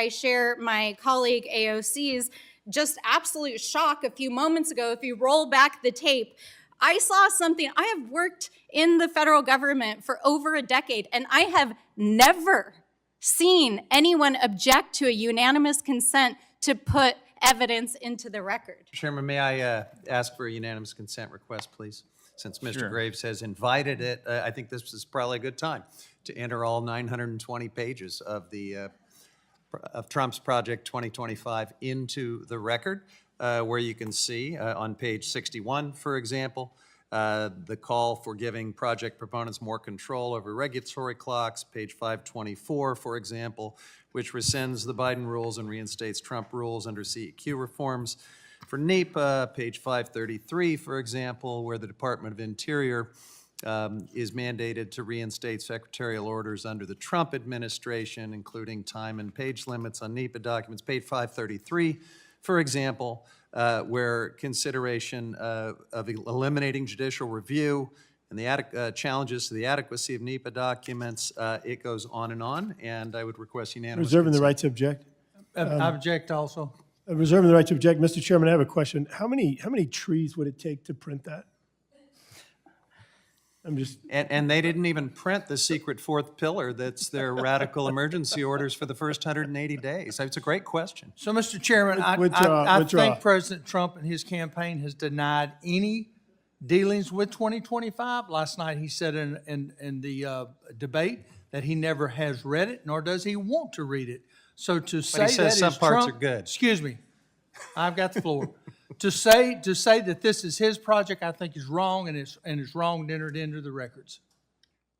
I share my colleague AOC's just absolute shock a few moments ago. If you roll back the tape, I saw something. I have worked in the federal government for over a decade, and I have never seen anyone object to a unanimous consent to put evidence into the record. Chairman, may I ask for a unanimous consent request, please? Since Mr. Graves has invited it, I think this is probably a good time to enter all 920 pages of Trump's Project 2025 into the record, where you can see on page 61, for example, the call for giving project proponents more control over regulatory clocks, page 524, for example, which rescinds the Biden rules and reinstates Trump rules under CEQ reforms. For NEPA, page 533, for example, where the Department of Interior is mandated to reinstate secretarial orders under the Trump administration, including time and page limits on NEPA documents. Page 533, for example, where consideration of eliminating judicial review and the challenges to the adequacy of NEPA documents, it goes on, and I would request unanimous Reserving consent. the right to object. I object also. Reserving the right to object. Mr. Chairman, I have a question. How many trees would it take to print that? I'm just... And they didn't even print the secret fourth pillar that's their radical emergency orders for the first 180 days. It's a great question. So, Mr. Chairman, Withdraw. I think President Trump and his campaign has denied any dealings with 2025. Last night he said in the debate that he never has read it, nor does he want to read it. So to say that some is parts Trump, are good. Excuse me, I've got the floor. To say that this is his project, I think is wrong, and it's wrong to enter it into the records.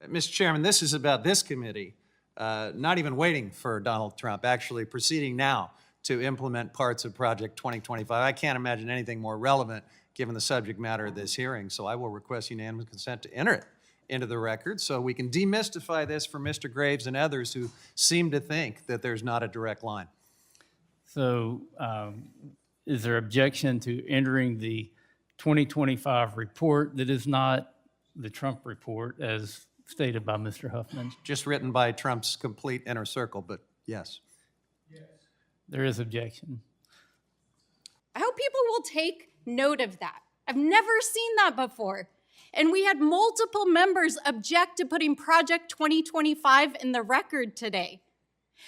Mr. Chairman, this is about this committee, not even waiting for Donald Trump, actually proceeding now to implement parts of Project 2025. I can't imagine anything more relevant given the subject matter of this hearing, so I will request unanimous consent to enter it into the record so we can demystify this for Mr. Graves and others who seem to think that there's not a direct line. So is there objection to entering the 2025 report that is not the Trump report as stated by Mr. Huffman? Just written by Trump's complete inner circle, but yes. There is objection. I hope people will take note of that. I've never seen that before. And we had multiple members object to putting Project 2025 in the record today.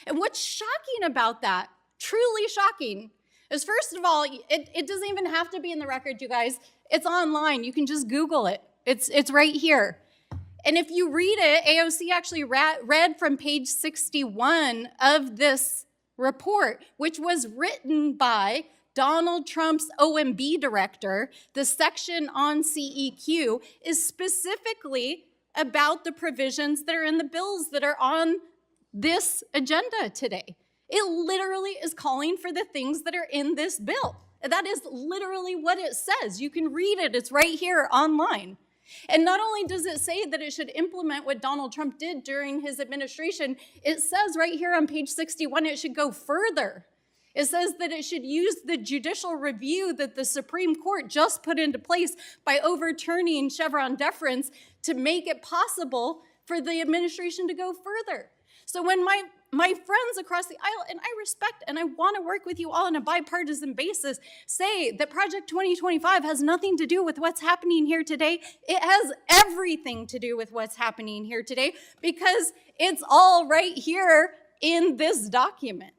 And what's shocking about that, truly shocking, is first of all, it doesn't even have to be in the record, you guys. It's online. You can just Google it. It's right here. And if you read it, AOC actually read from page 61 of this report, which was written by Donald Trump's OMB director. The section on CEQ is specifically about the provisions that are in the bills that are on this agenda today. It literally is calling for the things that are in this bill. That is literally what it says. You can read it. It's right here online. And not only does it say that it should implement what Donald Trump did during his administration, it says right here on page 61 it should go further. It says that it should use the judicial review that the Supreme Court just put into place by overturning Chevron deference to make it possible for the administration to go further. So when my friends across the aisle, and I respect and I want to work with you all on a bipartisan basis, say that Project 2025 has nothing to do with what's happening here today, it has everything to do with what's happening here today because it's all right here in this document.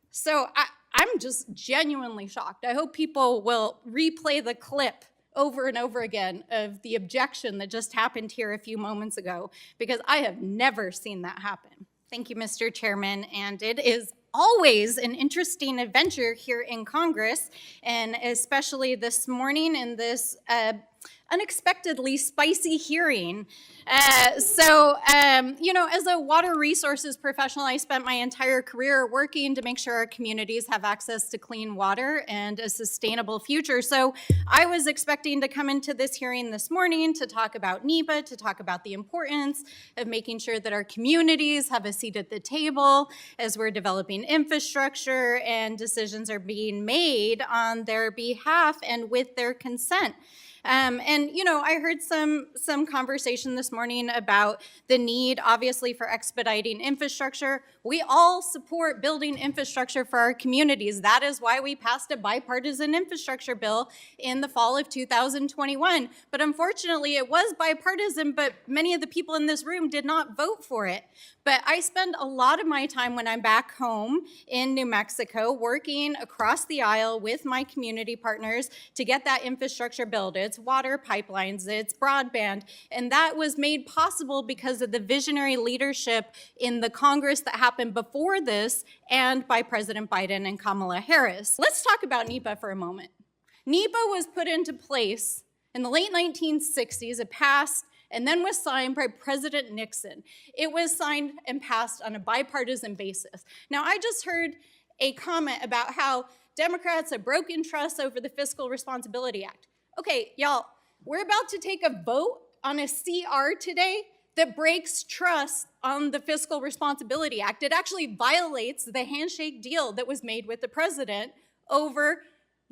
So I'm just genuinely shocked. I hope people will replay the clip over and over again of the objection that just happened here a few moments ago, because I have never seen that happen. Thank you, Mr. Chairman, and it is always an interesting adventure here in Congress, and especially this morning in this unexpectedly spicy hearing. You know, as a water resources professional, I spent my entire career working to make sure our communities have access to clean water and a sustainable future. So I was expecting to come into this hearing this morning to talk about NEPA, to talk about the importance of making sure that our communities have a seat at the table as we're developing infrastructure and decisions are being made on their behalf and with their consent. And, you know, I heard some conversation this morning about the need, obviously, for expediting infrastructure. We all support building infrastructure for our communities. That is why we passed a bipartisan infrastructure bill in the fall of 2021. But unfortunately, it was bipartisan, but many of the people in this room did not vote for it. But I spend a lot of my time when I'm back home in New Mexico working across the aisle with my community partners to get that infrastructure built. It's water pipelines, it's broadband, and that was made possible because of the visionary leadership in the Congress that happened before this and by President Biden and Kamala Harris. Let's talk about NEPA for a moment. NEPA was put into place in the late 1960s. It passed and then was signed by President Nixon. It was signed and passed on a bipartisan basis. Now, I just heard a comment about how Democrats have broken trust over the Fiscal Responsibility Act. Okay, y'all, we're about to take a vote on a CR today that breaks trust on the Fiscal Responsibility Act. It actually violates the handshake deal that was made with the president over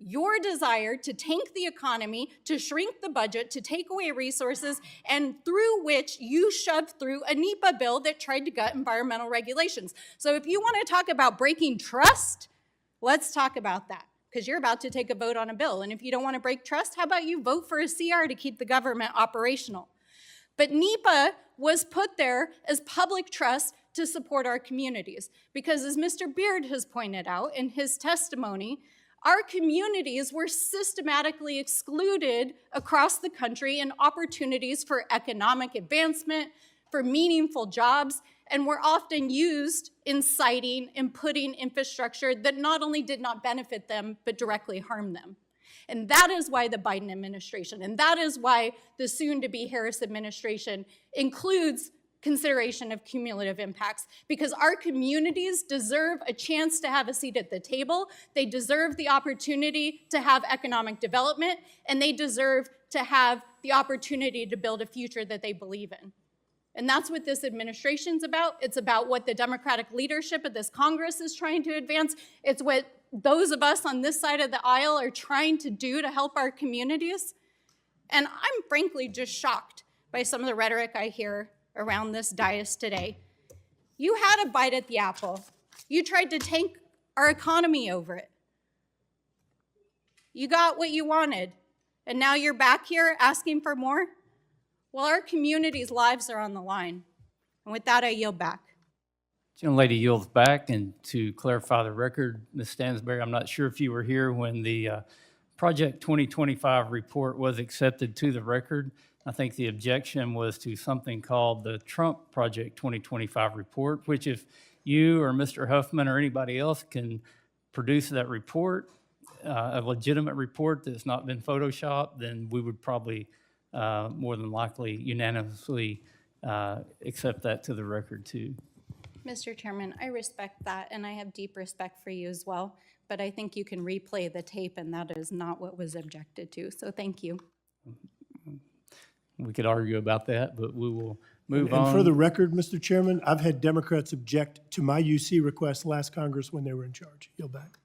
your desire to tank the economy, to shrink the budget, to take away resources, and through which you shoved through a NEPA bill that tried to gut environmental regulations. So if you want to talk about breaking trust, let's talk about that, because you're about to take a vote on a bill. And if you don't want to break trust, how about you vote for a CR to keep the government operational? But NEPA was put there as public trust to support our communities, because as Mr. Beard has pointed out in his testimony, our communities were systematically excluded across the country in opportunities for economic advancement, for meaningful jobs, and were often used in citing and putting infrastructure that not only did not benefit them, but directly harmed them. And that is why the Biden administration, and that is why the soon-to-be Harris administration includes consideration of cumulative impacts, because our communities deserve a chance to have a seat at the table. They deserve the opportunity to have economic development, and they deserve to have the opportunity to build a future that they believe in. And that's what this administration's about. It's about what the Democratic leadership of this Congress is trying to advance. It's what those of us on this side of the aisle are trying to do to help our communities. And I'm frankly just shocked by some of the rhetoric I hear around this dais today. You had a bite at the apple. You tried to tank our economy over it. You got what you wanted, and now you're back here asking for more? Well, our communities' lives are on the line. And with that, I yield back. Gentlelady yields back, and to clarify the record, Ms. Stansbury, I'm not sure if you were here when the Project 2025 report was accepted to the record. I think the objection was to something called the Trump Project 2025 report, which if you or Mr. Huffman or anybody else can produce that report, a legitimate report that's not been photoshopped, then we would probably more than likely unanimously accept that to the record too. Mr. Chairman, I respect that, and I have deep respect for you as well, but I think you can replay the tape, and that is not what was objected to, so thank you. We could argue about that, but we will move on. And for the record, Mr. Chairman, I've had Democrats object to my UC request last Congress when they were in charge. Yield back.